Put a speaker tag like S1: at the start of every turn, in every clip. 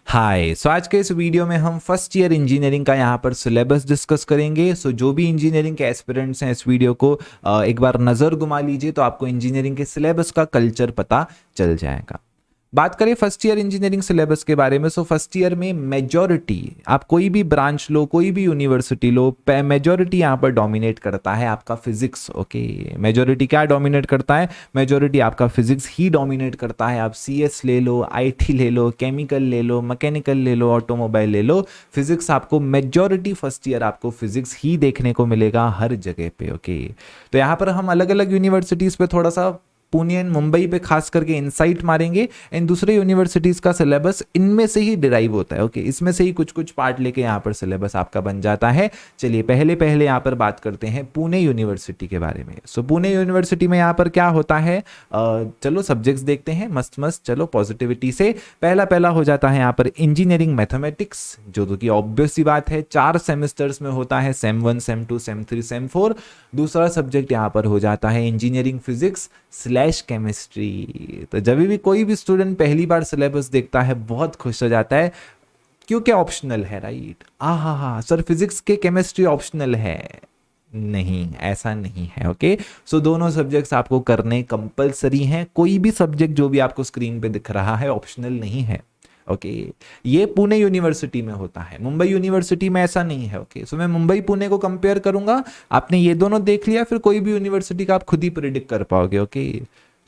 S1: हाय, सो आज के इस वीडियो में हम फर्स्ट ईयर इंजीनियरिंग का यहाँ पर सिलेबस डिस्कस करेंगे। सो जो भी इंजीनियरिंग के एस्पिरेंट्स हैं इस वीडियो को एक बार नज़र घुमा लीजिए तो आपको इंजीनियरिंग के सिलेबस का कल्चर पता चल जाएगा। बात करें फर्स्ट ईयर इंजीनियरिंग सिलेबस के बारे में, सो फर्स्ट ईयर में मेजॉरिटी, आप कोई भी ब्रांच लो, कोई भी यूनिवर्सिटी लो, मेजॉरिटी यहाँ पर डोमिनेट करता है आपका फिजिक्स। ओके, मेजॉरिटी क्या डोमिनेट करता है? मेजॉरिटी आपका फिजिक्स ही डोमिनेट करता है। आप सीएस ले लो, आईटी ले लो, केमिकल ले लो, मैकेनिकल ले लो, ऑटोमोबाइल ले लो, फिजिक्स आपको मेजॉरिटी फर्स्ट ईयर आपको फिजिक्स ही देखने को मिलेगा हर जगह पे। ओके, तो यहाँ पर हम अलग अलग यूनिवर्सिटीज़ पे थोड़ा सा पुणे एंड मुंबई पे खास करके इनसाइट मारेंगे एंड दूसरे यूनिवर्सिटीज़ का सिलेबस इनमें से ही डिराइव होता है। ओके, इसमें से ही कुछ कुछ पार्ट लेके यहाँ पर सिलेबस आपका बन जाता है। चलिए पहले यहाँ पर बात करते हैं पुणे यूनिवर्सिटी के बारे में। सो पुणे यूनिवर्सिटी में यहाँ पर क्या होता है, चलो सब्जेक्ट्स देखते हैं मस्त मस्त। चलो पॉजिटिविटी से पहला हो जाता है यहाँ पर इंजीनियरिंग मैथमेटिक्स, जो कि ऑब्वियस सी बात है 4 सेमेस्टर्स में होता है, सेम 1, सेम 2, सेम 3, सेम 4। दूसरा सब्जेक्ट यहाँ पर हो जाता है इंजीनियरिंग फिजिक्स / केमिस्ट्री। तो जब भी कोई भी स्टूडेंट पहली बार सिलेबस देखता है बहुत खुश हो जाता है, क्योंकि ऑप्शनल है, राइट? हा सर, फिजिक्स के केमिस्ट्री ऑप्शनल है? नहीं, ऐसा नहीं है। ओके, सो दोनों सब्जेक्ट्स आपको करने कंपलसरी हैं। कोई भी सब्जेक्ट जो भी आपको स्क्रीन पे दिख रहा है ऑप्शनल नहीं है। ओके, ये पुणे यूनिवर्सिटी में होता है, मुंबई यूनिवर्सिटी में ऐसा नहीं है। ओके, सो मैं मुंबई पुणे को कंपेयर करूंगा, आपने ये दोनों देख लिया, फिर कोई भी यूनिवर्सिटी का आप खुद ही प्रिडिक्ट कर पाओगे। ओके,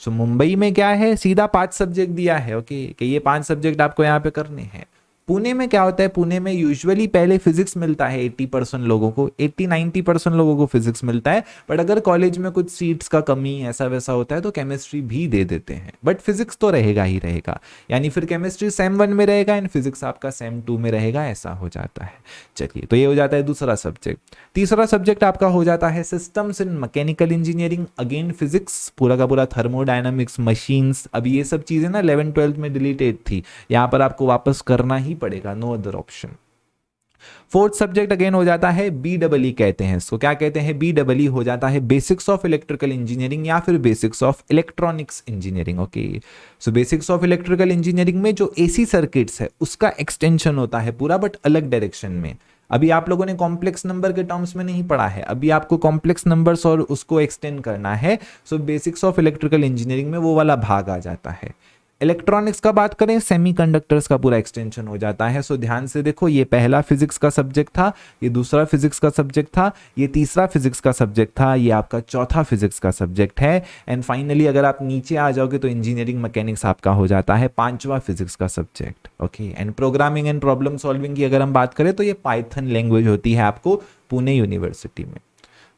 S1: सो मुंबई में क्या है, सीधा 5 सब्जेक्ट दिया है। ओके, कि ये 5 सब्जेक्ट आपको यहाँ पे करने हैं। पुणे में क्या होता है, पुणे में यूजुअली पहले फिजिक्स मिलता है 80% लोगों को, 80-90% लोगों को फिजिक्स मिलता है। बट अगर कॉलेज में कुछ सीट्स का कमी ऐसा वैसा होता है तो केमिस्ट्री भी दे देते हैं, बट फिजिक्स तो रहेगा ही रहेगा। यानी फिर केमिस्ट्री सेम 1 में रहेगा एंड फिजिक्स आपका सेम 2 में रहेगा, ऐसा हो जाता है। चलिए, तो ये हो जाता है दूसरा सब्जेक्ट। तीसरा सब्जेक्ट आपका हो जाता है systems in mechanical engineering, again physics, पूरा का पूरा थर्मोडायनामिक्स, मशीन्स। अभी ये सब चीजें ना 11-12 में डिलीटेड थी, यहाँ पर आपको वापस करना ही पड़ेगा, no other option. Fourth subject again हो जाता है BEE, कहते हैं इसको। क्या कहते हैं? BEE हो जाता है बेसिक्स ऑफ इलेक्ट्रिकल इंजीनियरिंग या फिर basics of electronics engineering. Okay, so basics of electrical engineering में जो AC सर्किट्स है उसका एक्सटेंशन होता है पूरा, बट अलग डायरेक्शन में। अभी आप लोगों ने कॉम्प्लेक्स नंबर के टर्म्स में नहीं पढ़ा है, अभी आपको कॉम्प्लेक्स नंबर्स और उसको एक्सटेंड करना है। सो बेसिक्स ऑफ इलेक्ट्रिकल इंजीनियरिंग में वो वाला भाग आ जाता है। इलेक्ट्रॉनिक्स का बात करें, सेमीकंडक्टर्स का पूरा एक्सटेंशन हो जाता है। सो ध्यान से देखो, ये पहला फिजिक्स का सब्जेक्ट था, ये दूसरा फिजिक्स का सब्जेक्ट था, ये तीसरा फिजिक्स का सब्जेक्ट था, ये आपका चौथा फिजिक्स का सब्जेक्ट है। एंड फाइनली अगर आप नीचे आ जाओगे तो इंजीनियरिंग मैकेनिक्स आपका हो जाता है 5वां फिजिक्स का subject. Okay, and programming and problem solving की अगर हम बात करें तो ये पाइथन लैंग्वेज होती है आपको पुणे यूनिवर्सिटी में।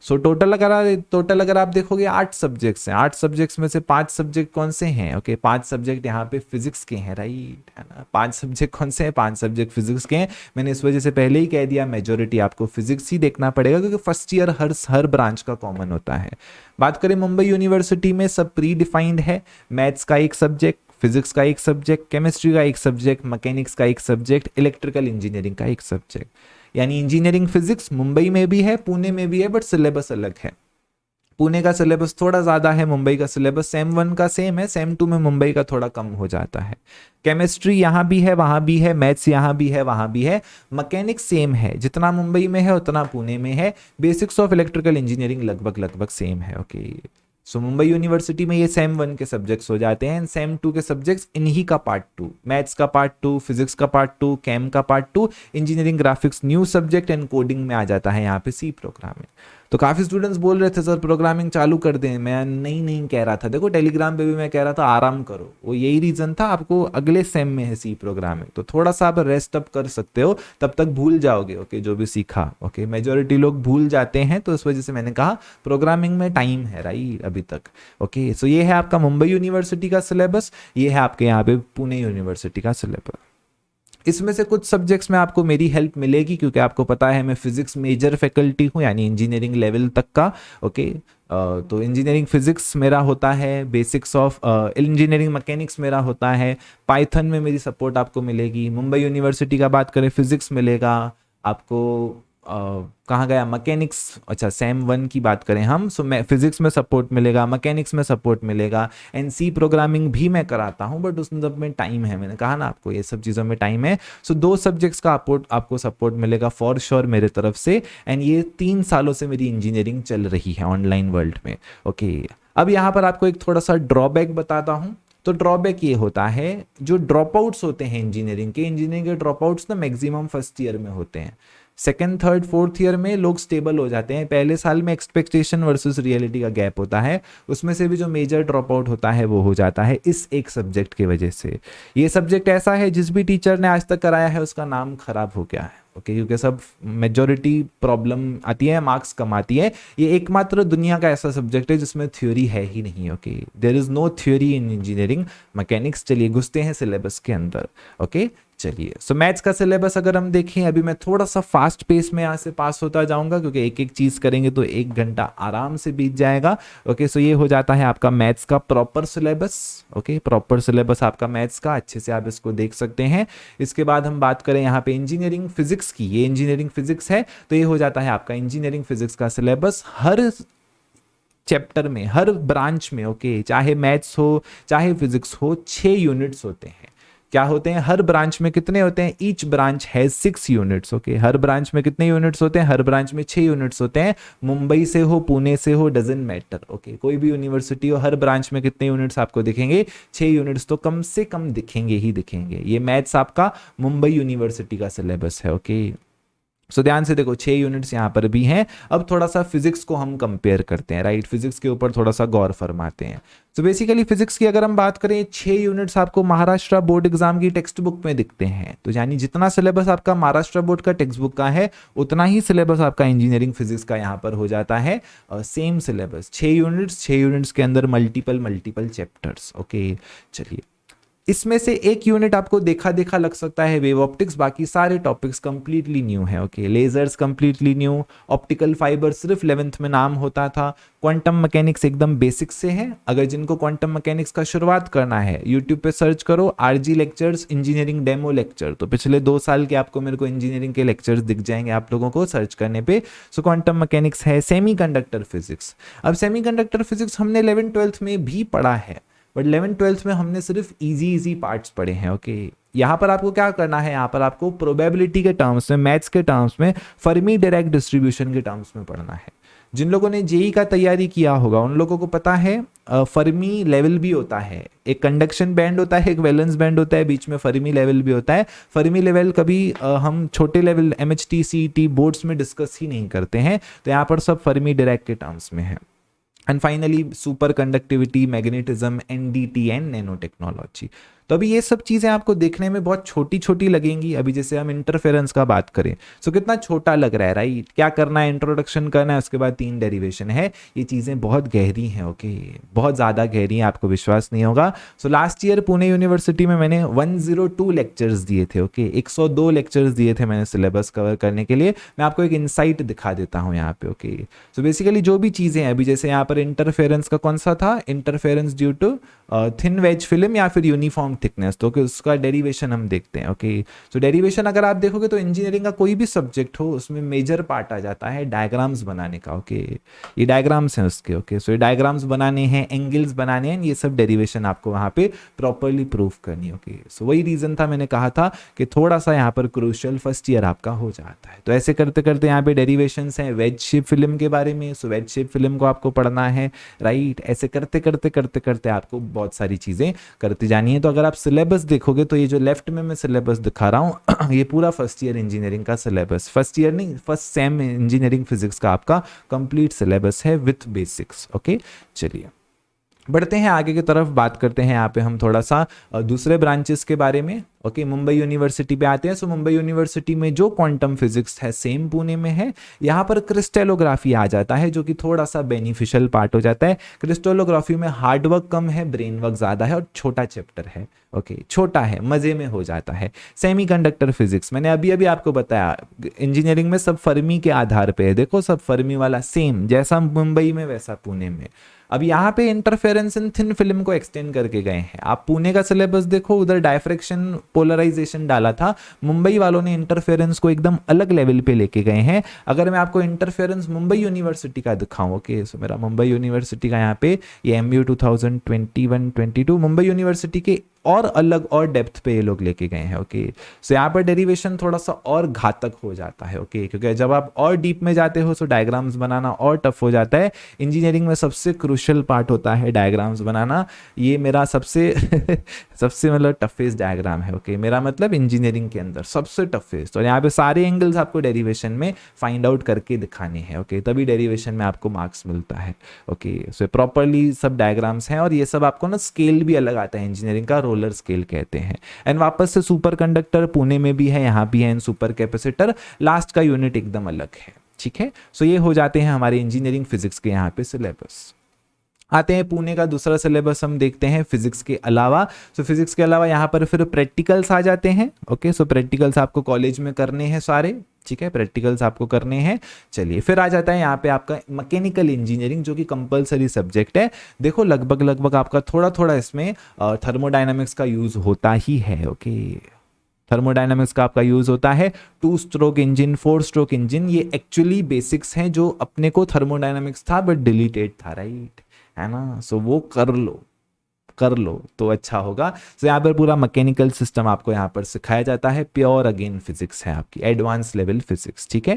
S1: सो टोटल अगर आप देखोगे 8 सब्जेक्ट्स हैं। 8 सब्जेक्ट्स में से 5 सब्जेक्ट कौन से हैं? ओके, 5 सब्जेक्ट यहाँ पे फिजिक्स के हैं, राइट है ना? 5 सब्जेक्ट कौन से हैं? 5 सब्जेक्ट फिजिक्स के हैं। मैंने इस वजह से पहले ही कह दिया मेजोरिटी आपको फिजिक्स ही देखना पड़ेगा, क्योंकि फर्स्ट ईयर हर ब्रांच का कॉमन होता है। बात करें मुंबई यूनिवर्सिटी में, सब प्री डिफाइंड है। मैथ्स का एक सब्जेक्ट, फिजिक्स का एक सब्जेक्ट, केमिस्ट्री का एक सब्जेक्ट, मैकेनिक्स का एक सब्जेक्ट, इलेक्ट्रिकल इंजीनियरिंग का एक सब्जेक्ट। यानी इंजीनियरिंग फिजिक्स मुंबई में भी है, पुणे में भी है, बट सिलेबस अलग है। पुणे का सिलेबस थोड़ा ज्यादा है, मुंबई का सिलेबस सेम 1 का सेम है, सेम 2 में मुंबई का थोड़ा कम हो जाता है। केमिस्ट्री यहाँ भी है वहां भी है, मैथ्स यहाँ भी है वहां भी है, मैकेनिक्स सेम है, जितना मुंबई में है उतना पुणे में है। बेसिक्स ऑफ इलेक्ट्रिकल इंजीनियरिंग लगभग सेम है। ओके, सो मुंबई यूनिवर्सिटी में ये सेम 1 के सब्जेक्ट्स हो जाते हैं, सेम 2 के सब्जेक्ट्स इन्हीं का पार्ट 2, मैथ्स का पार्ट 2, फिजिक्स का पार्ट 2, केम का part 2, engineering graphics new subject and coding में आ जाता है यहाँ पे सी प्रोग्रामिंग। तो काफी स्टूडेंट्स बोल रहे थे सर प्रोग्रामिंग चालू कर दें, मैं नहीं कह रहा था। देखो टेलीग्राम पे भी मैं कह रहा था आराम करो, वो यही रीजन था, आपको अगले सेम में है सी प्रोग्रामिंग, तो थोड़ा सा आप रेस्ट अप कर सकते हो, तब तक भूल जाओगे। ओके, जो भी सीखा। ओके, मेजोरिटी लोग भूल जाते हैं, तो इस वजह से मैंने कहा प्रोग्रामिंग में टाइम है, राइट, अभी तक। ओके, सो ये है आपका मुंबई यूनिवर्सिटी का सिलेबस, ये है आपके यहाँ पे पुणे यूनिवर्सिटी का सिलेबस। इसमें से कुछ सब्जेक्ट्स में आपको मेरी हेल्प मिलेगी, क्योंकि आपको पता है मैं फिजिक्स मेजर फैकल्टी हूँ, यानी इंजीनियरिंग लेवल तक का। ओके, तो इंजीनियरिंग फिजिक्स मेरा होता है, बेसिक्स ऑफ इंजीनियरिंग मैकेनिक्स मेरा होता है, पाइथन में मेरी सपोर्ट आपको मिलेगी। मुंबई यूनिवर्सिटी का बात करें, फिजिक्स मिलेगा आपको, कहाँ गया, मैकेनिक्स, अच्छा सेम 1 की बात करें हम, सो मैं फिजिक्स में सपोर्ट मिलेगा, मैकेनिक्स में सपोर्ट मिलेगा, एंड सी प्रोग्रामिंग भी मैं कराता हूँ, बट उस सब में टाइम है, मैंने कहा ना आपको ये सब चीज़ों में टाइम है। सो 2 सब्जेक्ट्स का आपको सपोर्ट मिलेगा फॉर श्योर मेरे तरफ से, एंड ये 3 सालों से मेरी इंजीनियरिंग चल रही है ऑनलाइन वर्ल्ड में। ओके, अब यहाँ पर आपको एक थोड़ा सा ड्रॉबैक बताता हूँ। तो ड्रॉबैक ये होता है, जो ड्रॉप आउट्स होते हैं इंजीनियरिंग के ड्रॉप आउट्स ना मैक्सिमम फर्स्ट ईयर में होते हैं, सेकेंड थर्ड फोर्थ ईयर में लोग स्टेबल हो जाते हैं, पहले साल में एक्सपेक्टेशन वर्सेस रियलिटी का गैप होता है, उसमें से भी जो मेजर ड्रॉप आउट होता है वो हो जाता है इस एक सब्जेक्ट की वजह से। ये सब्जेक्ट ऐसा है जिस भी टीचर ने आज तक कराया है उसका नाम खराब हो गया है। ओके, क्योंकि सब मेजॉरिटी प्रॉब्लम आती है, मार्क्स कम आती है। ये एकमात्र दुनिया का ऐसा सब्जेक्ट है जिसमें थ्योरी है ही नहीं। Okay, there is no theory in engineering mechanics. चलिए घुसते हैं सिलेबस के अंदर। ओके, चलिए सो मैथ्स का सिलेबस अगर हम देखें, अभी मैं थोड़ा सा फास्ट पेस में यहाँ से पास होता जाऊंगा क्योंकि एक एक चीज करेंगे तो 1 घंटा आराम से बीत जाएगा। ओके, सो ये हो जाता है आपका मैथ्स का proper syllabus. Okay, proper syllabus आपका मैथ्स का, अच्छे से आप इसको देख सकते हैं। इसके बाद हम बात करें यहाँ पे इंजीनियरिंग फिजिक्स की, ये इंजीनियरिंग फिजिक्स है, तो ये हो जाता है आपका इंजीनियरिंग फिजिक्स का सिलेबस। हर चैप्टर में, हर ब्रांच में, ओके, चाहे मैथ्स हो चाहे फिजिक्स हो, 6 यूनिट्स होते हैं। क्या होते हैं, हर ब्रांच में कितने होते हैं, ईच ब्रांच है 6 यूनिट्स। ओके, हर ब्रांच में कितने यूनिट्स होते हैं, हर ब्रांच में 6 यूनिट्स होते हैं। मुंबई से हो, पुणे से हो, डजंट मैटर। ओके, कोई भी यूनिवर्सिटी हो, हर ब्रांच में कितने यूनिट्स आपको दिखेंगे, 6 यूनिट्स तो कम से कम दिखेंगे ही दिखेंगे। ये मैथ्स आपका मुंबई यूनिवर्सिटी का सिलेबस है। ओके, सो ध्यान से देखो, 6 यूनिट्स यहाँ पर भी हैं। अब थोड़ा सा फिजिक्स को हम कंपेयर करते हैं, राइट, फिजिक्स के ऊपर थोड़ा सा गौर फरमाते हैं। तो बेसिकली फिजिक्स की अगर हम बात करें, 6 यूनिट्स आपको महाराष्ट्र बोर्ड एग्जाम की टेक्स्ट बुक में दिखते हैं। तो यानी जितना सिलेबस आपका महाराष्ट्र बोर्ड का टेक्स्ट बुक का है उतना ही सिलेबस आपका इंजीनियरिंग फिजिक्स का यहाँ पर हो जाता है। सेम सिलेबस, 6 यूनिट्स के अंदर मल्टीपल चैप्टर्स। ओके, चलिए इसमें से एक यूनिट आपको देखा देखा लग सकता है वेव ऑप्टिक्स, बाकी सारे टॉपिक्स कंप्लीटली न्यू है। Okay, lasers completely new, optical fibre सिर्फ 11th में नाम होता था, क्वांटम मैकेनिक्स एकदम बेसिक से है। अगर जिनको क्वांटम मैकेनिक्स का शुरुआत करना है, यूट्यूब पे सर्च करो RG lectures engineering demo lecture, तो पिछले 2 साल के आपको मेरे को इंजीनियरिंग के लेक्चर्स दिख जाएंगे आप लोगों को सर्च करने पे। सो क्वांटम मैकेनिक्स है, सेमीकंडक्टर फिजिक्स। अब सेमीकंडक्टर फिजिक्स हमने 11th-12th में भी पढ़ा है, बट 11th-12th में हमने सिर्फ इजी पार्ट्स पढ़े हैं। ओके, यहाँ पर आपको क्या करना है, यहाँ पर आपको प्रोबेबिलिटी के टर्म्स में, मैथ्स के टर्म्स में, फर्मी डायरेक्ट डिस्ट्रीब्यूशन के टर्म्स में पढ़ना है। जिन लोगों ने जेई का तैयारी किया होगा उन लोगों को पता है फर्मी लेवल भी होता है, एक कंडक्शन बैंड होता है, एक वैलेंस बैंड होता है, बीच में फर्मी लेवल भी होता है। फर्मी लेवल कभी हम छोटे लेवल MHT CET बोर्ड्स में डिस्कस ही नहीं करते हैं, तो यहाँ पर सब फर्मी डायरेक्ट के टर्म्स में है। And finally super conductivity, magnetism, NDT and nano technology. तो अभी ये सब चीजें आपको देखने में बहुत छोटी छोटी लगेंगी। अभी जैसे हम इंटरफेरेंस का बात करें, सो कितना छोटा लग रहा है, राइट, क्या करना है, इंट्रोडक्शन करना है, उसके बाद 3 डेरिवेशन है। ये चीजें बहुत गहरी हैं। ओके, बहुत ज्यादा गहरी हैं, आपको विश्वास नहीं होगा। So last year Pune university में मैंने 102 लेक्चर्स दिए थे। ओके, 102 लेक्चर्स दिए थे मैंने सिलेबस कवर करने के लिए। मैं आपको एक इंसाइट दिखा देता हूँ यहाँ पे। ओके, सो बेसिकली जो भी चीजें हैं, अभी जैसे यहाँ पर इंटरफेरेंस का कौन सा था, interference due to thin wedge film या फिर यूनिफॉर्म थिकनेस, तो उसका डेरिवेशन हम देखते हैं। ओके, सो डेरिवेशन अगर आप देखोगे तो इंजीनियरिंग का कोई भी सब्जेक्ट हो उसमें मेजर पार्ट आ जाता है डायग्राम्स बनाने का। ओके, ये डायग्राम्स हैं उसके। ओके, सो ये डायग्राम्स बनाने हैं, एंगल्स बनाने हैं, ये सब डेरिवेशन आपको वहाँ पे प्रॉपरली प्रूफ करनी। ओके, सो वही रीजन था, मैंने कहा था कि थोड़ा सा यहाँ पर क्रूशियल फर्स्ट ईयर आपका हो जाता है। तो ऐसे करते करते यहाँ पे डेरिवेशंस हैं वेज शेप फिल्म के बारे में, सो वेज शेप फिल्म को आपको पढ़ना है, राइट। ऐसे करते करते करते करते आपको बहुत सारी चीजें करती जानी है। तो अगर आप सिलेबस देखोगे तो ये जो लेफ्ट में मैं सिलेबस दिखा रहा हूँ ये पूरा फर्स्ट ईयर इंजीनियरिंग का सिलेबस, फर्स्ट ईयर नहीं, फर्स्ट सेम इंजीनियरिंग फिजिक्स का आपका कंप्लीट सिलेबस है विथ बेसिक्स। ओके, चलिए बढ़ते हैं आगे की तरफ, बात करते हैं यहाँ पे हम थोड़ा सा दूसरे ब्रांचेस के बारे में। ओके, मुंबई यूनिवर्सिटी पे आते हैं। सो मुंबई यूनिवर्सिटी में जो क्वांटम फिजिक्स है सेम पुणे में है। यहाँ पर क्रिस्टलोग्राफी आ जाता है जो कि थोड़ा सा बेनिफिशियल पार्ट हो जाता है। क्रिस्टलोग्राफी में हार्ड वर्क कम है, ब्रेन वर्क ज़्यादा है और छोटा चैप्टर है। ओके, छोटा है, मज़े में हो जाता है। सेमीकंडक्टर फिजिक्स मैंने अभी अभी आपको बताया, इंजीनियरिंग में सब फर्मी के आधार पे है। देखो सब फर्मी वाला सेम, जैसा मुंबई में वैसा पुणे में। अब यहाँ पे इंटरफेरेंस इन थिन फिल्म को एक्सटेंड करके गए हैं। आप पुणे का सिलेबस देखो, उधर डायफ्रैक्शन पोलराइजेशन डाला था, मुंबई वालों ने इंटरफेरेंस को एकदम अलग लेवल पे लेके गए हैं। अगर मैं आपको इंटरफेरेंस मुंबई यूनिवर्सिटी का दिखाऊं, ओके, सो मेरा मुंबई यूनिवर्सिटी का यहाँ पे ये MU 2021-22 मुंबई यूनिवर्सिटी के और अलग और डेप्थ पे ये लोग लेके गए हैं, ओके। सो यहाँ पर डेरिवेशन थोड़ा सा और घातक हो जाता है, ओके, क्योंकि जब आप और डीप में जाते हो तो डायग्राम्स बनाना और टफ हो जाता है। इंजीनियरिंग में सबसे क्रूशियल पार्ट होता है डायग्राम्स बनाना। ये मेरा सबसे सबसे मतलब टफेस्ट डायग्राम है, ओके, मेरा मतलब इंजीनियरिंग के अंदर सबसे टफेस्ट। और यहाँ पे सारे एंगल्स आपको डेरिवेशन में फाइंड आउट करके दिखाने हैं, ओके, तभी डेरिवेशन में आपको मार्क्स मिलता है, ओके। सो प्रॉपरली सब डायग्राम्स हैं और ये सब आपको ना स्केल भी अलग आता है इंजीनियरिंग का, रोलर स्केल कहते हैं। एंड वापस से सुपर कंडक्टर पुणे में भी है, यहाँ भी है, एंड सुपर कैपेसिटर, लास्ट का यूनिट एकदम अलग है, ठीक है। सो ये हो जाते हैं हमारे इंजीनियरिंग फिजिक्स के यहाँ पे सिलेबस। आते हैं पुणे का दूसरा सिलेबस हम देखते हैं फिजिक्स के अलावा। सो फिजिक्स के अलावा यहाँ पर फिर प्रैक्टिकल्स आ जाते हैं, ओके। सो प्रैक्टिकल्स आपको कॉलेज में करने हैं सारे, ठीक है, प्रैक्टिकल्स आपको करने हैं। चलिए फिर आ जाता है यहाँ पे आपका मैकेनिकल इंजीनियरिंग, जो कि कंपलसरी सब्जेक्ट है। देखो लगभग आपका थोड़ा थोड़ा इसमें थर्मोडायनामिक्स का यूज होता ही है, ओके। थर्मोडायनामिक्स का आपका यूज होता है। 2 स्ट्रोक इंजन, 4 स्ट्रोक इंजन, ये एक्चुअली बेसिक्स हैं जो अपने को थर्मोडायनामिक्स था बट डिलीटेड था, राइट, है ना। सो वो कर लो तो अच्छा होगा। सो यहाँ पर पूरा मैकेनिकल सिस्टम आपको यहाँ पर सिखाया जाता है। प्योर अगेन फिजिक्स है आपकी, एडवांस लेवल फिजिक्स, ठीक है,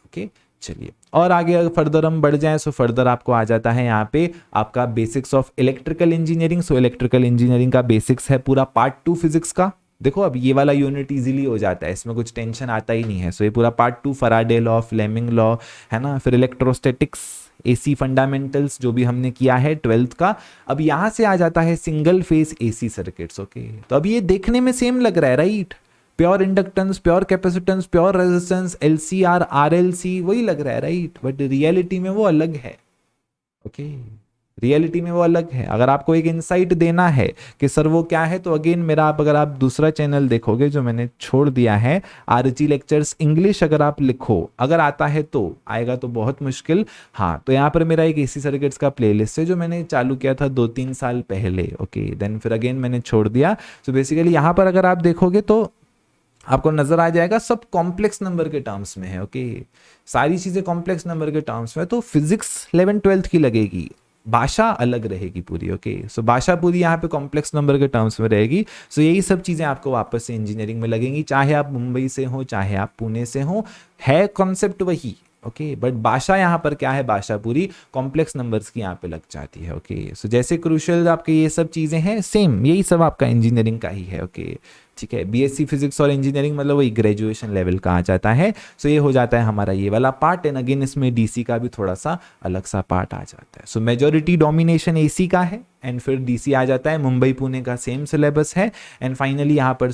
S1: ओके। चलिए और आगे अगर फर्दर हम बढ़ जाएं, सो फर्दर आपको आ जाता है यहाँ पे आपका basics of electrical engineering. So electrical engineering का बेसिक्स है पूरा पार्ट 2 फिजिक्स का। देखो अब ये वाला यूनिट इजीली हो जाता है, इसमें कुछ टेंशन आता ही नहीं है। सो ये पूरा part 2 Faraday law, Fleming law, है ना। फिर इलेक्ट्रोस्टैटिक्स, AC फंडामेंटल्स जो भी हमने किया है 12th का। अब यहां से आ जाता है single phase AC circuits, okay. तो अब ये देखने में सेम लग रहा है, right, pure inductance, pure capacitance, pure resistance, LCR, RLC, वही लग रहा है, राइट, बट रियलिटी में वो अलग है, ओके। रियलिटी में वो अलग है। अगर आपको एक इंसाइट देना है कि सर वो क्या है, तो अगेन मेरा अगर आप दूसरा चैनल देखोगे जो मैंने छोड़ दिया है, RG लेक्चर्स इंग्लिश, अगर आप लिखो, अगर आता है तो आएगा, तो बहुत मुश्किल, हाँ, तो यहाँ पर मेरा एक AC सर्किट्स का प्लेलिस्ट है जो मैंने चालू किया था 2-3 साल पहले, ओके। देन फिर अगेन मैंने छोड़ दिया। सो बेसिकली यहाँ पर अगर आप देखोगे तो आपको नजर आ जाएगा सब कॉम्प्लेक्स नंबर के टर्म्स में है, ओके। सारी चीजें कॉम्प्लेक्स नंबर के टर्म्स में, तो फिजिक्स 11th-12th की लगेगी, भाषा अलग रहेगी पूरी, ओके। सो भाषा पूरी यहाँ पे कॉम्प्लेक्स नंबर के टर्म्स में रहेगी। सो यही सब चीजें आपको वापस से इंजीनियरिंग में लगेंगी, चाहे आप मुंबई से हो चाहे आप पुणे से हो, है कॉन्सेप्ट वही, ओके। बट भाषा यहाँ पर क्या है, भाषा पूरी कॉम्प्लेक्स नंबर्स की यहाँ पे लग जाती है, ओके। सो जैसे क्रूशियल आपके ये सब चीजें हैं, सेम यही सब आपका इंजीनियरिंग का ही है, ओके, ठीक है। BSc फिजिक्स और इंजीनियरिंग मतलब वही ग्रेजुएशन लेवल का आ जाता है। सो ये हो जाता है हमारा ये वाला पार्ट। एंड अगेन इसमें DC का भी थोड़ा सा अलग सा पार्ट आ जाता है। सो मेजॉरिटी डोमिनेशन AC का है, एंड फिर DC आ जाता है। मुंबई पुणे का सेम सिलेबस है। एंड फाइनली यहाँ पर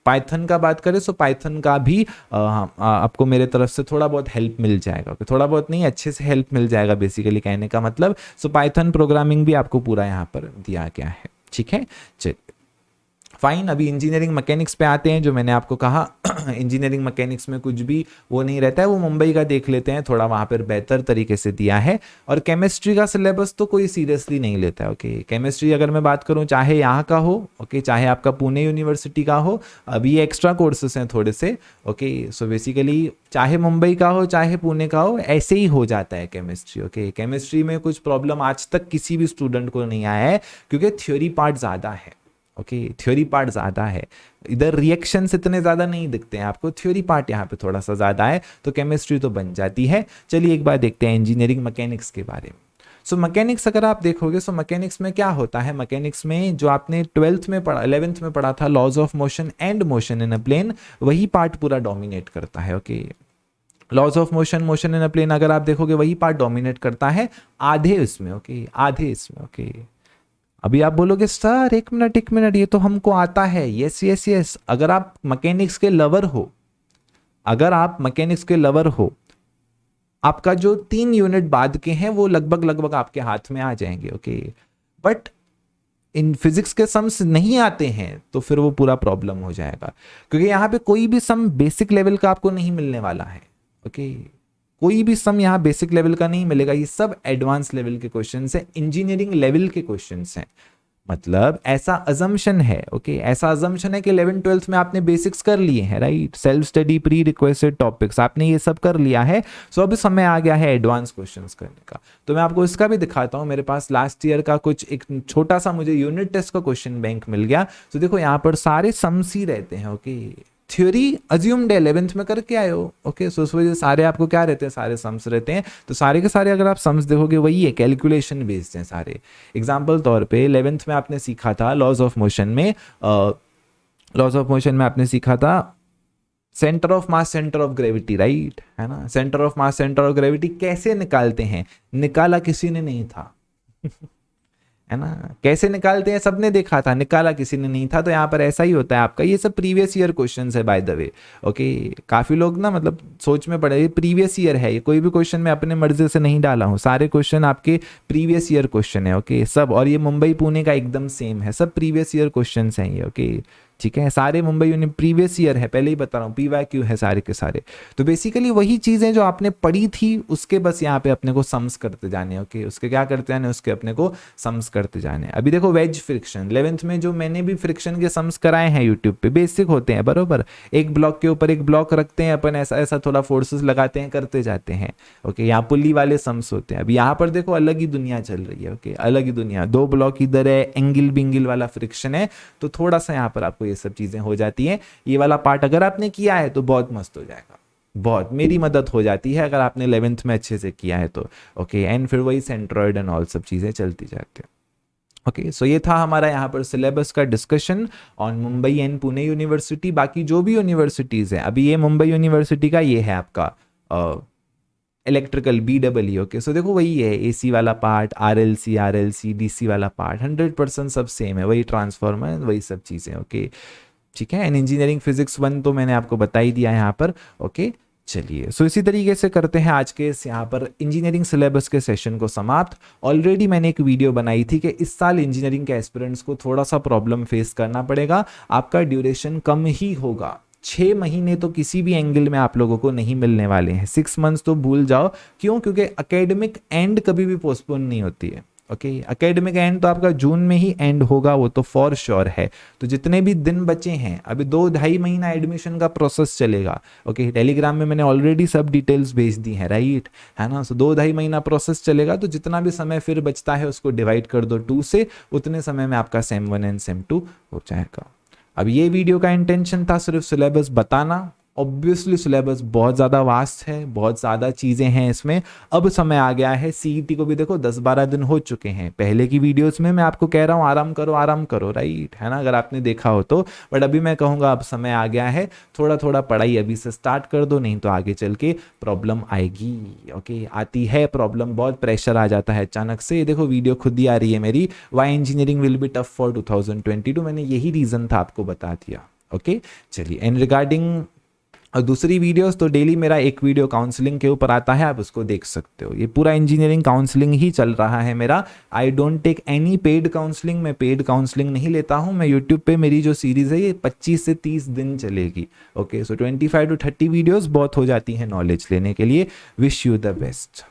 S1: पाइथन का बात करें, सो पाइथन का भी आपको मेरे तरफ से थोड़ा बहुत हेल्प मिल जाएगा, थोड़ा बहुत नहीं, अच्छे से हेल्प मिल जाएगा, बेसिकली कहने का मतलब। सो पाइथन प्रोग्रामिंग भी आपको पूरा यहाँ पर दिया गया है, ठीक है। चलिए फाइन, अभी इंजीनियरिंग मैकेनिक्स पे आते हैं। जो मैंने आपको कहा इंजीनियरिंग मैकेनिक्स में कुछ भी वो नहीं रहता है, वो मुंबई का देख लेते हैं, थोड़ा वहाँ पर बेहतर तरीके से दिया है। और केमिस्ट्री का सिलेबस तो कोई सीरियसली नहीं लेता है, ओके। केमिस्ट्री अगर मैं बात करूँ, चाहे यहाँ का हो, ओके, चाहे आपका पुणे यूनिवर्सिटी का हो, अभी ये एक्स्ट्रा कोर्सेस हैं थोड़े से, ओके। सो बेसिकली चाहे मुंबई का हो चाहे पुणे का हो, ऐसे ही हो जाता है केमिस्ट्री, ओके। केमिस्ट्री में कुछ प्रॉब्लम आज तक किसी भी स्टूडेंट को नहीं आया है, क्योंकि थ्योरी पार्ट ज़्यादा है, ओके। थ्योरी पार्ट ज़्यादा है, इधर रिएक्शंस इतने ज़्यादा नहीं दिखते हैं आपको, थ्योरी पार्ट यहाँ पे थोड़ा सा ज़्यादा है, तो केमिस्ट्री तो बन जाती है। चलिए एक बार देखते हैं इंजीनियरिंग मैकेनिक्स के बारे में। सो मैकेनिक्स अगर आप देखोगे, सो मैकेनिक्स में क्या होता है, मैकेनिक्स में जो आपने 12th में पढ़ा, 11th में पढ़ा था, laws of motion and motion in a plane, वही पार्ट पूरा डोमिनेट करता है, okay. Laws of motion, motion in a plane अगर आप देखोगे, वही पार्ट डोमिनेट करता है, आधे इसमें, ओके, आधे इसमें, ओके। अभी आप बोलोगे सर एक मिनट, ये तो हमको आता है, यस यस यस। अगर आप मैकेनिक्स के लवर हो, अगर आप मैकेनिक्स के लवर हो, आपका जो 3 यूनिट बाद के हैं वो लगभग आपके हाथ में आ जाएंगे, ओके। बट इन फिजिक्स के सम्स नहीं आते हैं तो फिर वो पूरा प्रॉब्लम हो जाएगा, क्योंकि यहाँ पे कोई भी सम बेसिक लेवल का आपको नहीं मिलने वाला है, ओके। कोई भी सम यहाँ बेसिक लेवल का नहीं मिलेगा, ये सब एडवांस लेवल के क्वेश्चंस हैं, इंजीनियरिंग लेवल के क्वेश्चंस हैं। मतलब ऐसा अजम्पशन है, ओके, ऐसा अजम्पशन है कि 11th-12th में आपने बेसिक्स कर लिए हैं, right, self study, pre requested topics आपने ये सब कर लिया है। सो अब समय आ गया है एडवांस क्वेश्चंस करने का। तो मैं आपको इसका भी दिखाता हूँ, मेरे पास लास्ट ईयर का कुछ एक छोटा सा मुझे यूनिट टेस्ट का क्वेश्चन बैंक मिल गया। तो देखो यहाँ पर सारे सम्स ही रहते हैं, ओके, थ्योरी अज्यूम्ड है 11th में करके आए हो, ओके, सो उस वजह से सारे आपको क्या रहते हैं, सारे सम्स रहते हैं। तो सारे के सारे अगर आप सम्स देखोगे वही है, कैलकुलेशन बेस्ड हैं सारे। एग्जाम्पल तौर पे 11th में आपने सीखा था लॉज ऑफ मोशन में, लॉज ऑफ मोशन में आपने सीखा था centre of mass, centre of gravity, right, है ना, centre of mass, centre of gravity कैसे निकालते हैं, निकाला किसी ने नहीं था है ना, कैसे निकालते हैं सबने देखा था, निकाला किसी ने नहीं था। तो यहाँ पर ऐसा ही होता है आपका, ये सब प्रीवियस ईयर क्वेश्चंस है बाय द वे, ओके। काफी लोग ना मतलब सोच में पड़े, ये प्रीवियस ईयर है, ये कोई भी क्वेश्चन मैं अपने मर्जी से नहीं डाला हूँ, सारे क्वेश्चन आपके प्रीवियस ईयर क्वेश्चन है, ओके, सब। और ये मुंबई पुणे का एकदम सेम है, सब प्रीवियस ईयर क्वेश्चन हैं ये, ओके, ठीक है, सारे मुंबई यूनि प्रीवियस ईयर है, पहले ही बता रहा हूँ, PYQ है सारे के सारे। तो बेसिकली वही चीजें जो आपने पढ़ी थी उसके बस यहाँ पे अपने को सम्स करते जाने, ओके, उसके क्या करते जाने, उसके अपने को सम्स करते जाने। अभी देखो वेज फ्रिक्शन 11th में जो मैंने भी फ्रिक्शन के सम्स कराए हैं यूट्यूब पे, बेसिक होते हैं बरोबर, एक ब्लॉक के ऊपर एक ब्लॉक रखते हैं अपन, ऐसा ऐसा थोड़ा फोर्सेस लगाते हैं, करते जाते हैं, ओके, यहाँ पुली वाले सम्स होते हैं। अभी यहाँ पर देखो अलग ही दुनिया चल रही है, ओके, अलग ही दुनिया, 2 ब्लॉक इधर है, एंगल बिंगल वाला फ्रिक्शन है, तो थोड़ा सा यहाँ पर आपको ये सब चीजें हो जाती हैं। ये वाला पार्ट अगर आपने किया है तो बहुत मस्त हो जाएगा, बहुत मेरी मदद हो जाती है अगर आपने 11th में अच्छे से किया है तो, ओके। एंड फिर वही सेंट्रॉइड एंड ऑल सब चीजें चलती जाती है, ओके। सो ये था हमारा यहाँ पर सिलेबस का discussion on Mumbai and Pune university. बाकी जो भी यूनिवर्सिटीज हैं, अभी ये मुंबई यूनिवर्सिटी का ये है आपका इलेक्ट्रिकल BEE, ओके। सो देखो वही है, AC वाला पार्ट, RLC DC वाला पार्ट 100% सब सेम है, वही ट्रांसफॉर्मर, वही सब चीज़ें, ओके, ठीक है। एंड इंजीनियरिंग फिजिक्स 1 तो मैंने आपको बता ही दिया यहाँ पर, ओके। चलिए, सो इसी तरीके से करते हैं आज के इस यहाँ पर इंजीनियरिंग सिलेबस के सेशन को समाप्त। ऑलरेडी मैंने एक वीडियो बनाई थी कि इस साल इंजीनियरिंग के एस्पिरेंट्स को थोड़ा सा प्रॉब्लम फेस करना पड़ेगा, आपका ड्यूरेशन कम ही होगा, 6 महीने तो किसी भी एंगल में आप लोगों को नहीं मिलने वाले हैं, 6 मंथ्स तो भूल जाओ। क्यों? क्योंकि एकेडमिक एंड कभी भी पोस्टपोन नहीं होती है, ओके। एकेडमिक एंड तो आपका जून में ही एंड होगा, वो तो फॉर श्योर है। तो जितने भी दिन बचे हैं, अभी 2-2.5 महीना एडमिशन का प्रोसेस चलेगा, ओके। टेलीग्राम में मैंने ऑलरेडी सब डिटेल्स भेज दी हैं, राइट, है ना। सो 2-2.5 महीना प्रोसेस चलेगा, तो जितना भी समय फिर बचता है उसको डिवाइड कर दो 2 से, उतने समय में आपका सेम 1 एंड सेम 2 हो जाएगा। अब ये वीडियो का इंटेंशन था सिर्फ सिलेबस बताना। ऑब्वियसली सिलेबस बहुत ज़्यादा वास्ट है, बहुत ज़्यादा चीज़ें हैं इसमें। अब समय आ गया है, CET को भी देखो 10-12 दिन हो चुके हैं। पहले की वीडियोस में मैं आपको कह रहा हूँ आराम करो, राइट, है ना, अगर आपने देखा हो तो। बट अभी मैं कहूँगा अब समय आ गया है, थोड़ा थोड़ा पढ़ाई अभी से स्टार्ट कर दो, नहीं तो आगे चल के प्रॉब्लम आएगी, ओके। आती है प्रॉब्लम, बहुत प्रेशर आ जाता है अचानक से। देखो वीडियो खुद ही आ रही है मेरी, why engineering will be tough for 2022, मैंने यही रीज़न था, आपको बता दिया, ओके। चलिए, एंड रिगार्डिंग और दूसरी वीडियोस तो डेली मेरा एक वीडियो काउंसलिंग के ऊपर आता है, आप उसको देख सकते हो। ये पूरा इंजीनियरिंग काउंसलिंग ही चल रहा है मेरा। I don't take any paid counselling, मैं पेड काउंसलिंग नहीं लेता हूँ। मैं यूट्यूब पे मेरी जो सीरीज़ है ये 25 से 30 दिन चलेगी, ओके। सो 25 to 30 वीडियोज़ बहुत हो जाती हैं नॉलेज लेने के लिए। Wish you the best.